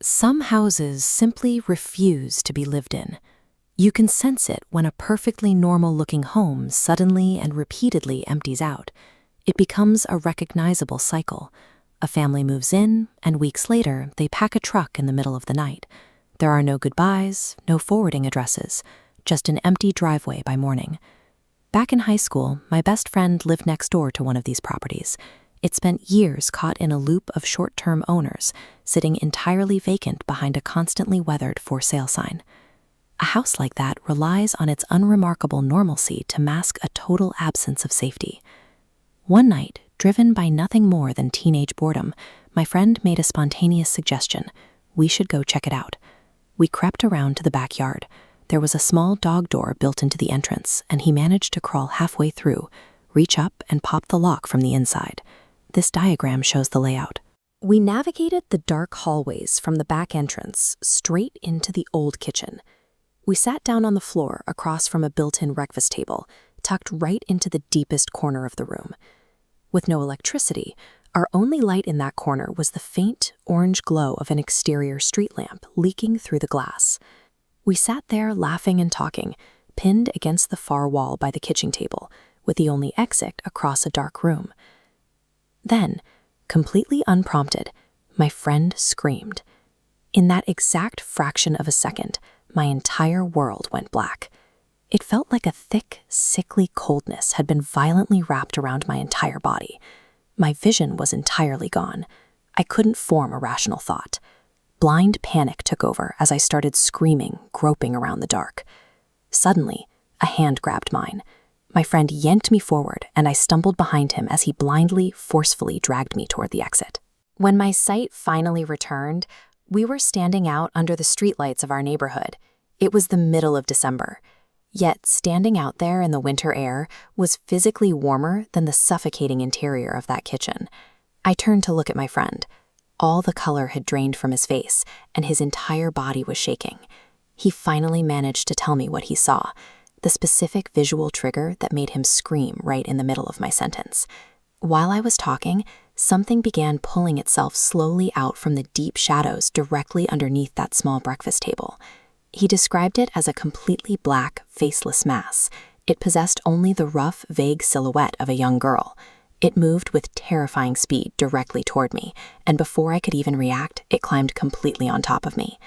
Some houses simply refuse to be lived in. You can sense it when a perfectly normal-looking home suddenly and repeatedly empties out. It becomes a recognizable cycle. A family moves in, and weeks later, they pack a truck in the middle of the night. There are no goodbyes, no forwarding addresses, just an empty driveway by morning. Back in high school, my best friend lived next door to one of these properties. It spent years caught in a loop of short-term owners, sitting entirely vacant behind a constantly weathered for sale sign. A house like that relies on its unremarkable normalcy to mask a total absence of safety. One night, driven by nothing more than teenage boredom, my friend made a spontaneous suggestion. We should go check it out. We crept around to the backyard. There was a small dog door built into the entrance, and he managed to crawl halfway through, reach up, and pop the lock from the inside. This diagram shows the layout. We navigated the dark hallways from the back entrance straight into the old kitchen. We sat down on the floor across from a built-in breakfast table, tucked right into the deepest corner of the room. With no electricity, our only light in that corner was the faint orange glow of an exterior street lamp leaking through the glass. We sat there laughing and talking, pinned against the far wall by the kitchen table, with the only exit across a dark room. Then, completely unprompted, my friend screamed. In that exact fraction of a second, my entire world went black. It felt like a thick, sickly coldness had been violently wrapped around my entire body. My vision was entirely gone. I couldn't form a rational thought. Blind panic took over as I started screaming, groping around the dark. Suddenly, a hand grabbed mine. My friend yanked me forward, and I stumbled behind him as he blindly, forcefully dragged me toward the exit. When my sight finally returned, we were standing out under the streetlights of our neighborhood. It was the middle of December. Yet standing out there in the winter air was physically warmer than the suffocating interior of that kitchen. I turned to look at my friend. All the color had drained from his face, and his entire body was shaking. He finally managed to tell me what he saw, the specific visual trigger that made him scream right in the middle of my sentence. While I was talking, something began pulling itself slowly out from the deep shadows directly underneath that small breakfast table. He described it as a completely black, faceless mass. It possessed only the rough, vague silhouette of a young girl. It moved with terrifying speed directly toward me, and before I could even react, it climbed completely on top of me.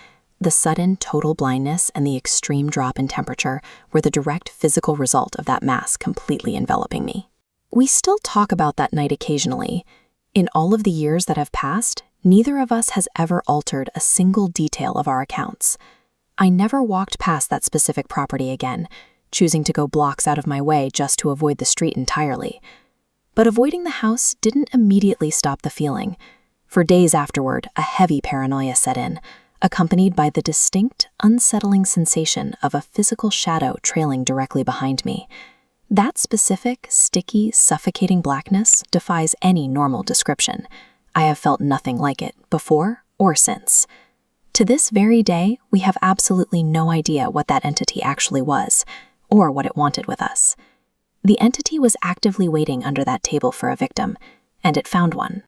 The sudden total blindness and the extreme drop in temperature were the direct physical result of that mass completely enveloping me. We still talk about that night occasionally. In all of the years that have passed, neither of us has ever altered a single detail of our accounts. I never walked past that specific property again, choosing to go blocks out of my way just to avoid the street entirely. But avoiding the house didn't immediately stop the feeling. For days afterward, a heavy paranoia set in, accompanied by the distinct, unsettling sensation of a physical shadow trailing directly behind me. That specific, sticky, suffocating blackness defies any normal description. I have felt nothing like it before or since. To this very day, we have absolutely no idea what that entity actually was, or what it wanted with us. The entity was actively waiting under that table for a victim, and it found one.